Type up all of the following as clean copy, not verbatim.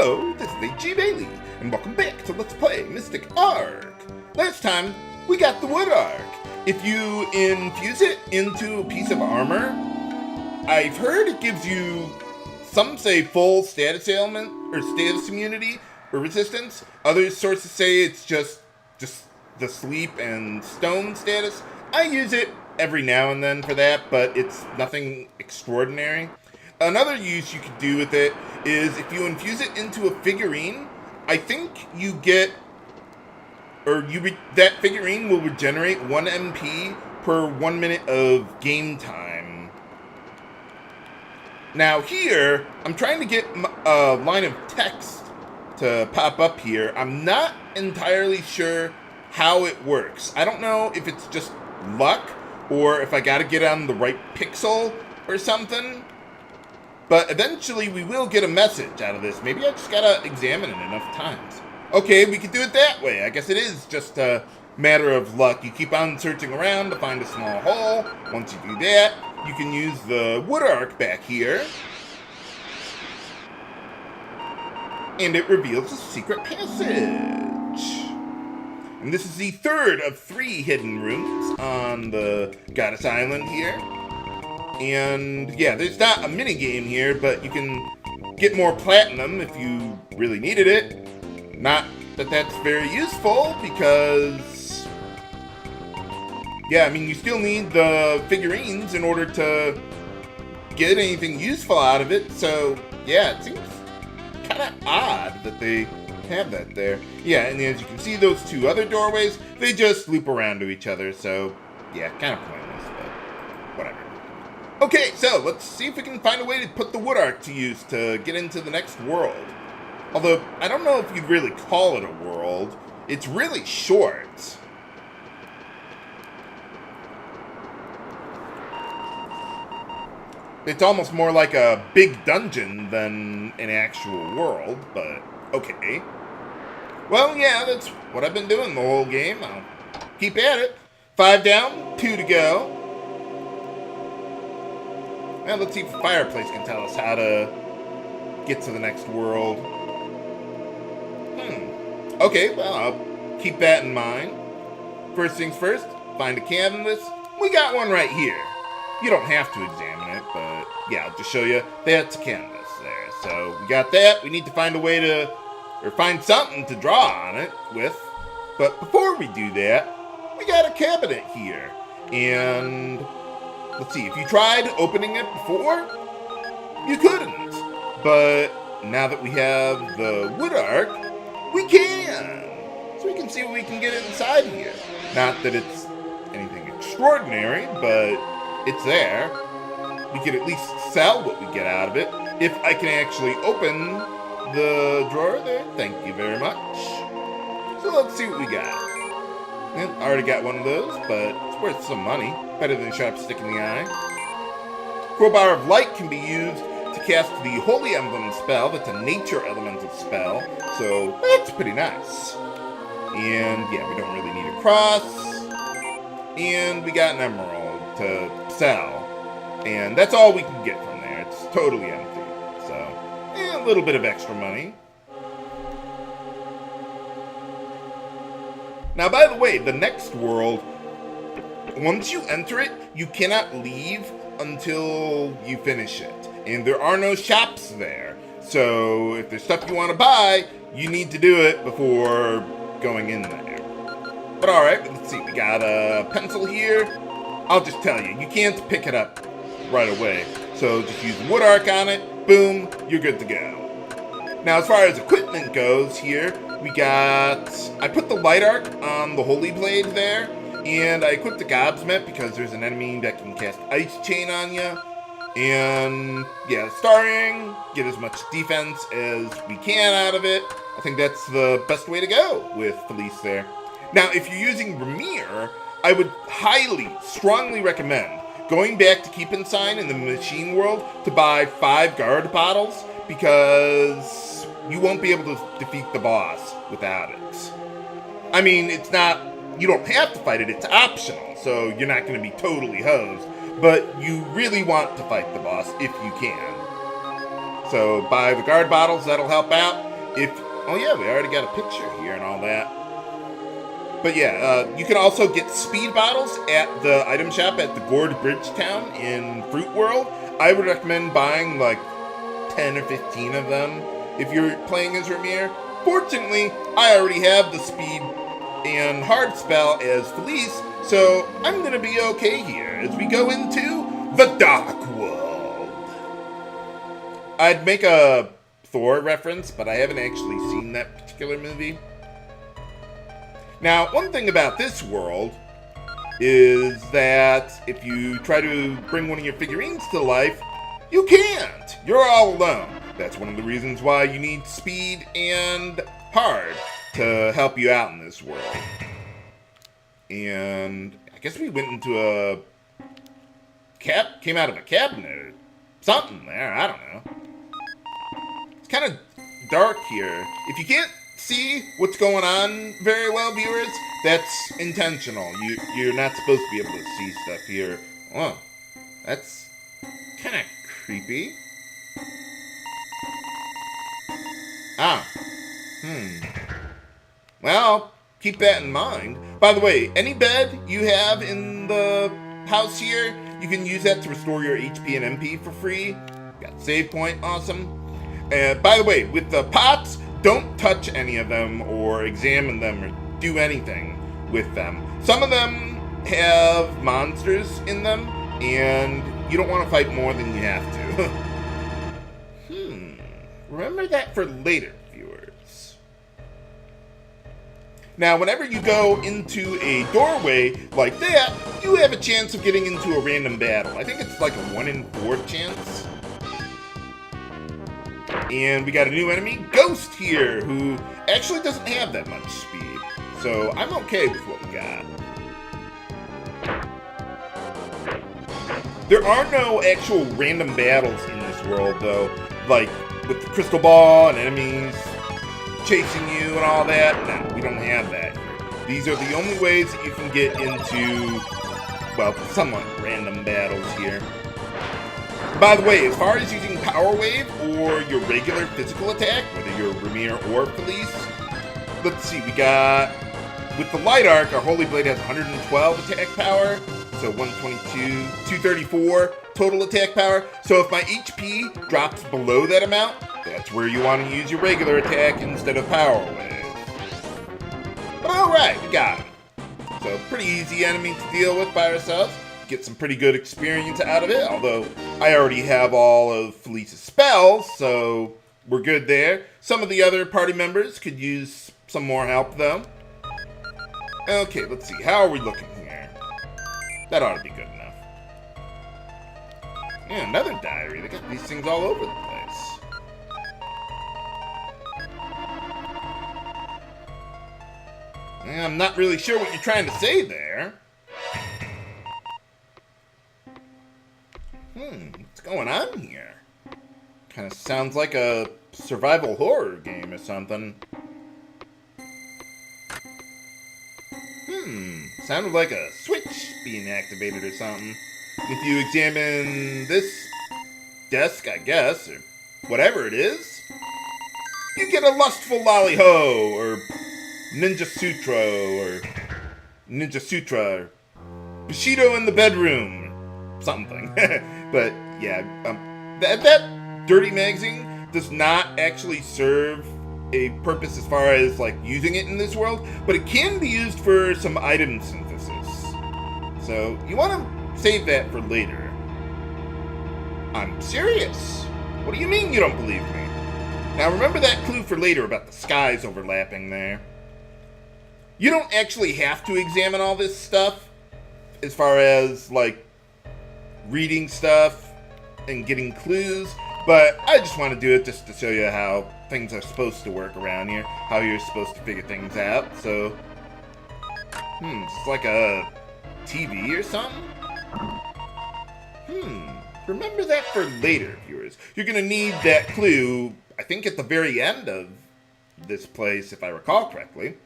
Hello, this is G. Bailey, and welcome back to Let's Play Mystic Ark. Last time, we got the Wood Ark. If you infuse it into a piece of armor, I've heard it gives you, some say full status ailment, or status immunity, or resistance. Other sources say it's just the sleep and stone status. I use it every now and then for that, but it's nothing extraordinary. Another use you could do with it is if you infuse it into a figurine, I think you get, that figurine will regenerate 1 MP per 1 minute of game time. Now here, I'm trying to get a line of text to pop up here. I'm not entirely sure how it works. I don't know if it's just luck or if I gotta get on the right pixel or something. But eventually we will get a message out of this. Maybe I just gotta examine it enough times. Okay, we can do it that way. I guess it is just a matter of luck. You keep on searching around to find a small hole. Once you do that, you can use the Wood Ark back here. And it reveals a secret passage. And this is the third of 3 hidden rooms on the Goddess Island here. And yeah, there's not a mini game here, but you can get more platinum if you really needed it. Not that that's very useful because, yeah, I mean, you still need the figurines in order to get anything useful out of it. So yeah, it seems kind of odd that they have that there. Yeah, and as you can see, those 2 other doorways, they just loop around to each other. So yeah, kind of pointless, but whatever. Okay, so let's see if we can find a way to put the Wood Ark to use to get into the next world. Although, I don't know if you'd really call it a world. It's really short. It's almost more like a big dungeon than an actual world, but okay. Well, yeah, that's what I've been doing the whole game. I'll keep at it. 5 down, 2 to go. Now let's see if the fireplace can tell us how to get to the next world. Okay, well, I'll keep that in mind. First things first, find a canvas. We got one right here. You don't have to examine it, but yeah, I'll just show you. That's a canvas there. So we got that. We need to find a way to, or find something to draw on it with. But before we do that, we got a cabinet here. And let's see, if you tried opening it before, you couldn't. But now that we have the Wood Ark, we can. So we can see what we can get inside here. Not that it's anything extraordinary, but it's there. We could at least sell what we get out of it. If I can actually open the drawer there, thank you very much. So let's see what we got. I already got one of those, but it's worth some money. Better than a sharp stick in the eye. Crowbar of Light can be used to cast the Holy Emblem spell. That's a nature elemental spell, so that's pretty nice. And yeah, we don't really need a cross. And we got an emerald to sell. And that's all we can get from there. It's totally empty. So, a little bit of extra money. Now, by the way, the next world, once you enter it, you cannot leave until you finish it. And there are no shops there. So if there's stuff you want to buy, you need to do it before going in there. But alright, let's see. We got a pencil here. I'll just tell you, you can't pick it up right away. So just use the Wood Ark on it. Boom, you're good to go. Now, as far as equipment goes here, we got, I put the Light Arc on the Holy Blade there, and I equipped the Gobsmet because there's an enemy that can cast Ice Chain on you. And yeah, starring, get as much defense as we can out of it. I think that's the best way to go with Felys there. Now, if you're using Ramir, I would highly, strongly recommend going back to Keep Inside in the Machine World to buy 5 guard bottles, because you won't be able to defeat the boss without it. I mean, it's not, you don't have to fight it, it's optional, so you're not going to be totally hosed, but you really want to fight the boss if you can. So buy the guard bottles, that'll help out. Oh yeah, we already got a picture here and all that. But yeah, you can also get speed bottles at the item shop at the Gourd Bridge Town in Fruit World. I would recommend buying like 10 or 15 of them if you're playing as Ramir. Fortunately, I already have the speed and hard spell as Felys, so I'm gonna be okay here as we go into the Dark World. I'd make a Thor reference, but I haven't actually seen that particular movie. Now, one thing about this world is that if you try to bring one of your figurines to life, you can't. You're all alone. That's one of the reasons why you need speed and hard to help you out in this world. And I guess we went into a came out of a cabinet or something there. I don't know. It's kind of dark here. If you can't see what's going on very well, viewers, that's intentional. You're not supposed to be able to see stuff here. Oh, that's kind of creepy. Well, keep that in mind. By the way, any bed you have in the house here, you can use that to restore your HP and MP for free. Got save point, awesome. By the way, with the pots, don't touch any of them or examine them or do anything with them. Some of them have monsters in them, and you don't want to fight more than you have to. Remember that for later, viewers. Now, whenever you go into a doorway like that, you have a chance of getting into a random battle. I think it's like a 1 in 4 chance. And we got a new enemy, Ghost, here, who actually doesn't have that much speed. So I'm okay with what we got. There are no actual random battles in this world, though, like with the crystal ball and enemies chasing you and all that. No, we don't have that here. These are the only ways that you can get into, well, somewhat random battles here. By the way, as far as using Power Wave or your regular physical attack, whether you're Ramir or Felys, let's see, we got, with the Light Arc, our Holy Blade has 112 attack power, so 122, 234 total attack power. So if my HP drops below that amount, that's where you want to use your regular attack instead of Power Wave. But alright, we got him. So pretty easy enemy to deal with by ourselves. Get some pretty good experience out of it, although I already have all of Felys' spells, so we're good there. Some of the other party members could use some more help, though. Okay, let's see. How are we looking here? That ought to be good enough. Yeah, another diary. They got these things all over the place. Yeah, I'm not really sure what you're trying to say there. What's going on here? Kind of sounds like a survival horror game or something. Sounded like a switch being activated or something. If you examine this desk, I guess, or whatever it is, you get a lustful lolly-ho, or ninja sutra, or Bushido in the bedroom, or something. But yeah, that dirty magazine does not actually serve a purpose as far as like using it in this world, but it can be used for some item synthesis. So you want to save that for later. I'm serious. What do you mean you don't believe me? Now remember that clue for later about the skies overlapping there. You don't actually have to examine all this stuff as far as like reading stuff and getting clues, but I just want to do it just to show you how things are supposed to work around here, how you're supposed to figure things out. So, it's like a TV or something? Remember that for later, viewers. You're gonna need that clue, I think at the very end of this place, if I recall correctly.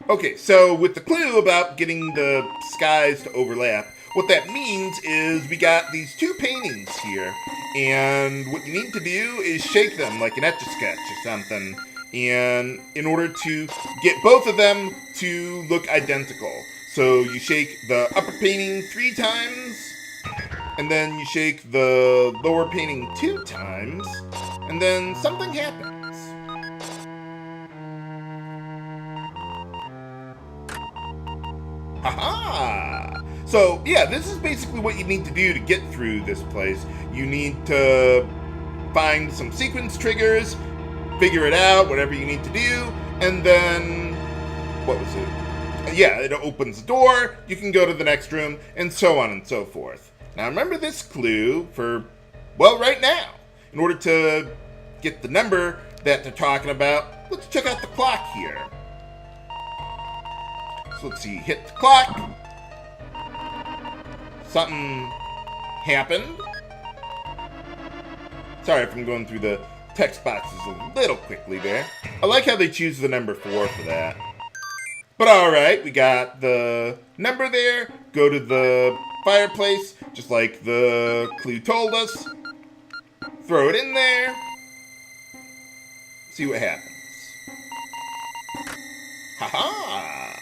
Okay, so with the clue about getting the skies to overlap, What that means is we got these two paintings here, and what you need to do is shake them like an Etch-a-Sketch or something, and in order to get both of them to look identical. So you shake the upper painting 3 times, and then you shake the lower painting 2 times, and then something happens. Haha! So, yeah, this is basically what you need to do to get through this place. You need to find some sequence triggers, figure it out, whatever you need to do, and then... what was it? Yeah, it opens the door, you can go to the next room, and so on and so forth. Now, remember this clue for, well, right now. In order to get the number that they're talking about, let's check out the clock here. So let's see, hit the clock. Something happened. Sorry if I'm going through the text boxes a little quickly there. I like how they choose the number 4 for that. But alright, we got the number there. Go to the fireplace, just like the clue told us. Throw it in there. See what happens. Haha!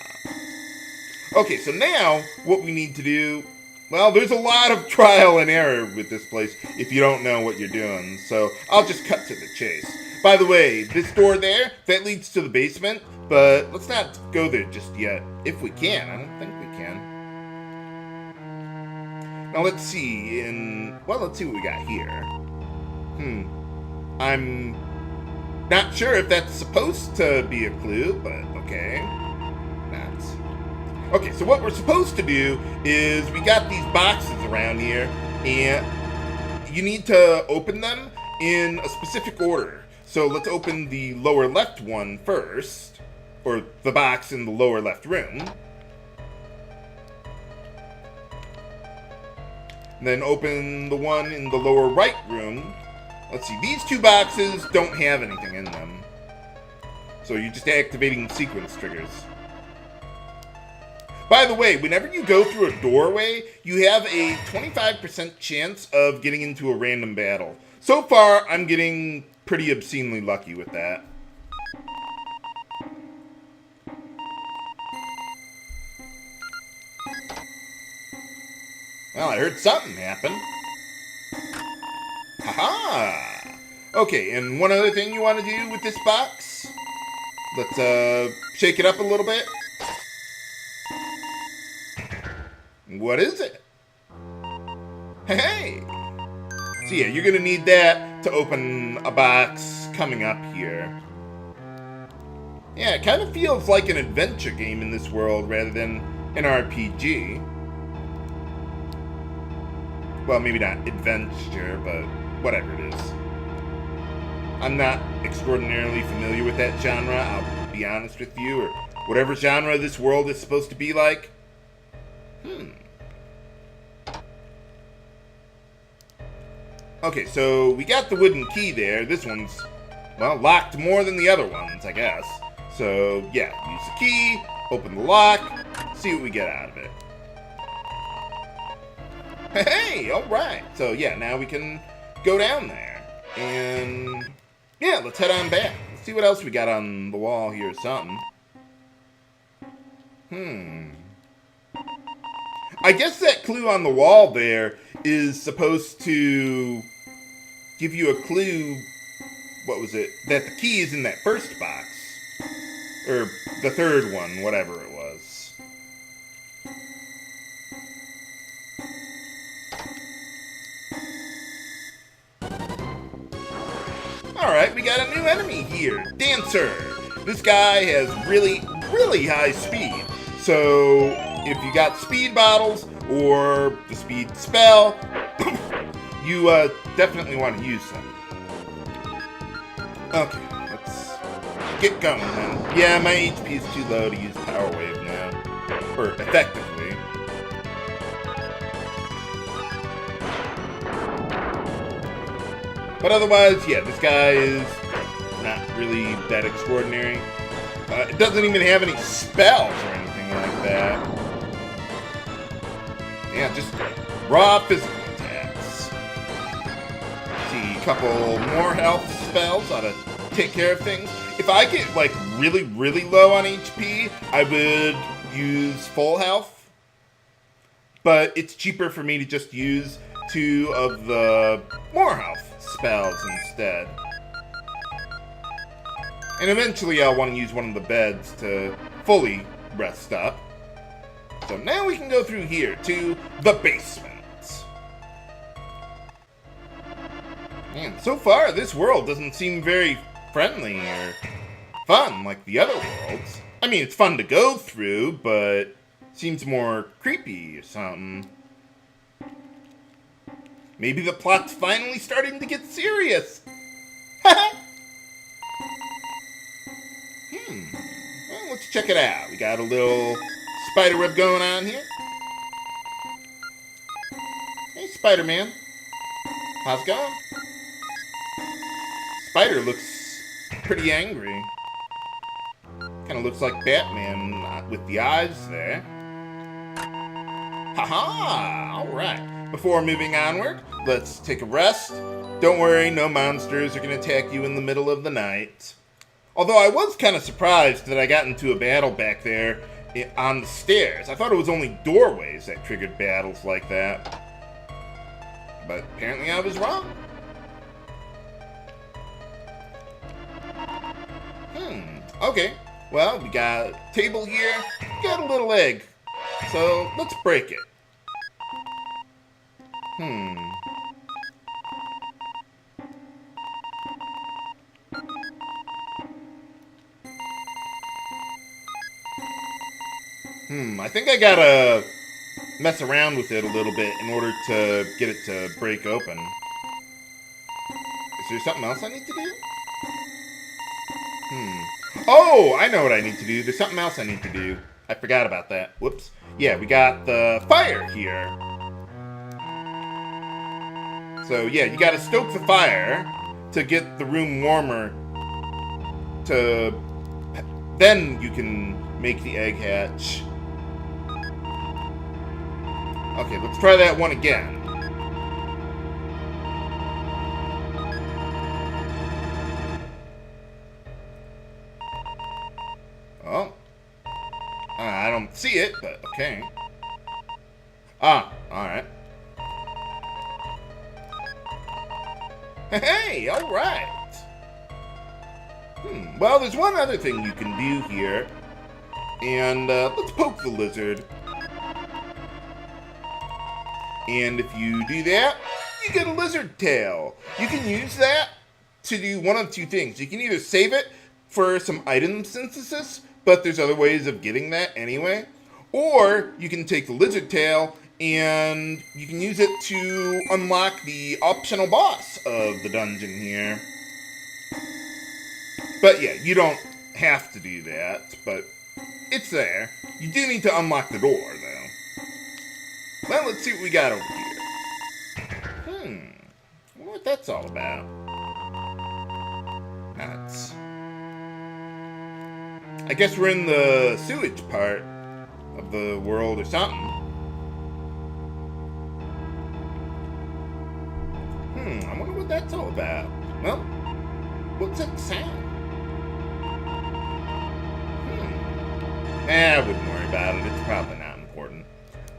Okay, so now what we need to do, well, there's a lot of trial and error with this place if you don't know what you're doing, so I'll just cut to the chase. By the way, this door there, that leads to the basement, but let's not go there just yet. If we can, I don't think we can. Now let's see, let's see what we got here. I'm not sure if that's supposed to be a clue, but okay. Okay, so what we're supposed to do is we got these boxes around here, and you need to open them in a specific order. So let's open the lower left one first, or the box in the lower left room. And then open the one in the lower right room. Let's see, these 2 boxes don't have anything in them. So you're just activating sequence triggers. By the way, whenever you go through a doorway, you have a 25% chance of getting into a random battle. So far, I'm getting pretty obscenely lucky with that. Well, I heard something happen. Haha! Okay, and one other thing you want to do with this box? Let's shake it up a little bit. What is it? Hey! So yeah, you're gonna need that to open a box coming up here. Yeah, it kind of feels like an adventure game in this world rather than an RPG. Well, maybe not adventure, but whatever it is. I'm not extraordinarily familiar with that genre, I'll be honest with you, or whatever genre this world is supposed to be like. Okay, so we got the wooden key there. This one's, well, locked more than the other ones, I guess. So, yeah, use the key, open the lock, see what we get out of it. Hey, alright. So, yeah, now we can go down there. And, yeah, let's head on back. Let's see what else we got on the wall here or something. I guess that clue on the wall there is supposed to give you a clue, what was it, that the key is in that first box. Or the third one, whatever it was. Alright, we got a new enemy here, Dancer. This guy has really, really high speed. So, if you got speed bottles or the speed spell, you definitely want to use them. Okay, let's get going then. Yeah, my HP is too low to use Power Wave now. Or effectively. But otherwise, yeah, this guy is not really that extraordinary. It doesn't even have any spells or anything like that. Yeah, just raw physical attacks. See, a couple more health spells ought to take care of things. If I get, like, really, really low on HP, I would use full health. But it's cheaper for me to just use 2 of the more health spells instead. And eventually I'll want to use one of the beds to fully rest up. So now we can go through here to the basement. And so far, this world doesn't seem very friendly or fun like the other worlds. I mean, it's fun to go through, but seems more creepy or something. Maybe the plot's finally starting to get serious. Well, let's check it out. We got a little spider web going on here. Hey, Spider-Man. How's it going? Spider looks pretty angry. Kind of looks like Batman with the eyes there. Haha! Alright. Before moving onward, let's take a rest. Don't worry, no monsters are going to attack you in the middle of the night. Although I was kind of surprised that I got into a battle back there on the stairs. I thought it was only doorways that triggered battles like that. But apparently I was wrong. Okay. Well, we got a table here. We got a little egg. So, let's break it. I think I gotta mess around with it a little bit in order to get it to break open. Is there something else I need to do? Oh, I know what I need to do. There's something else I need to do. I forgot about that. Whoops. Yeah, we got the fire here. So, yeah, you gotta stoke the fire to get the room warmer. Then you can make the egg hatch. Okay, let's try that one again. Oh. I don't see it, but okay. Alright. Hey, alright. Well, there's one other thing you can do here. And, let's poke the lizard. And if you do that, you get a lizard tail. You can use that to do one of 2 things. You can either save it for some item synthesis, but there's other ways of getting that anyway. Or you can take the lizard tail and you can use it to unlock the optional boss of the dungeon here. But yeah, you don't have to do that, but it's there. You do need to unlock the door, though. Well, let's see what we got over here. I wonder what that's all about. Nuts. I guess we're in the sewage part of the world or something. I wonder what that's all about. Well, what's that sound? I wouldn't worry about it. It's probably not important.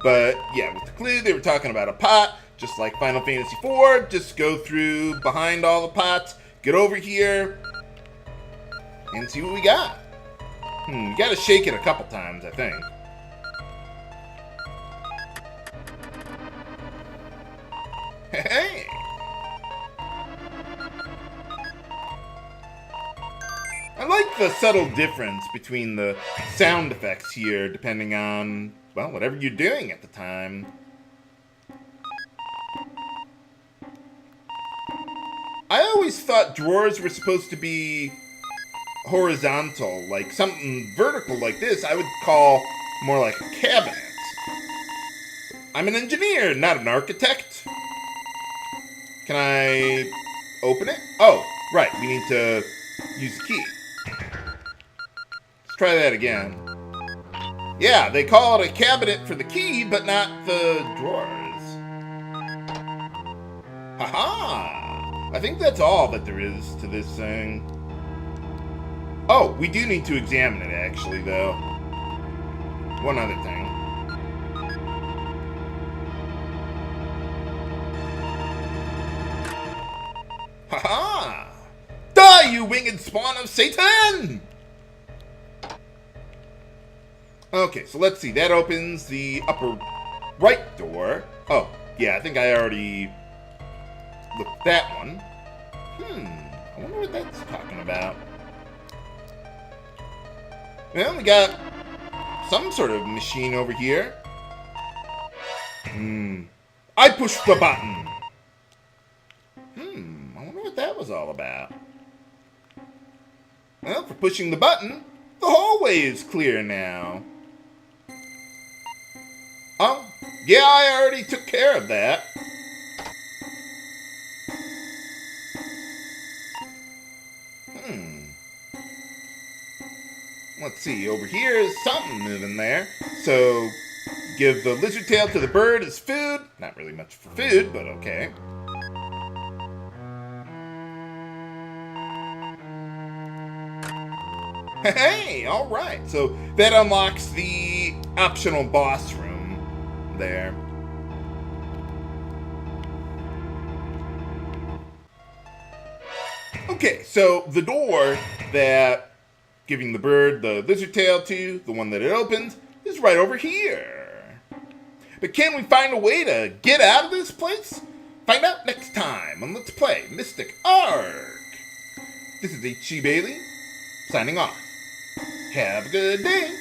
But, yeah, with the clue, they were talking about a pot, just like Final Fantasy IV. Just go through behind all the pots, get over here, and see what we got. You gotta shake it a couple times, I think. Hey! I like the subtle difference between the sound effects here, depending on, well, whatever you're doing at the time. I always thought drawers were supposed to be horizontal, like something vertical like this I would call more like a cabinet. I'm an engineer, not an architect. Can I open it? Oh, right, we need to use the key. Let's try that again. Yeah, they call it a cabinet for the key, but not the drawers. Haha! I think that's all that there is to this thing. Oh, we do need to examine it, actually, though. One other thing. Haha! Die, you winged spawn of Satan! Okay, so let's see. That opens the upper right door. Oh, yeah, I think I already looked at that one. I wonder what that's talking about. Well, we got some sort of machine over here. I pushed the button. I wonder what that was all about. Well, for pushing the button, the hallway is clear now. Oh, yeah, I already took care of that. Let's see, over here is something moving there. So, give the lizard tail to the bird as food. Not really much for food, but okay. Hey, alright. So, that unlocks the optional boss room there. Okay, so the door that giving the bird the lizard tail to, the one that it opens, is right over here. But can we find a way to get out of this place? Find out next time on Let's Play Mystic Ark. This is H.C. Bailey, signing off. Have a good day.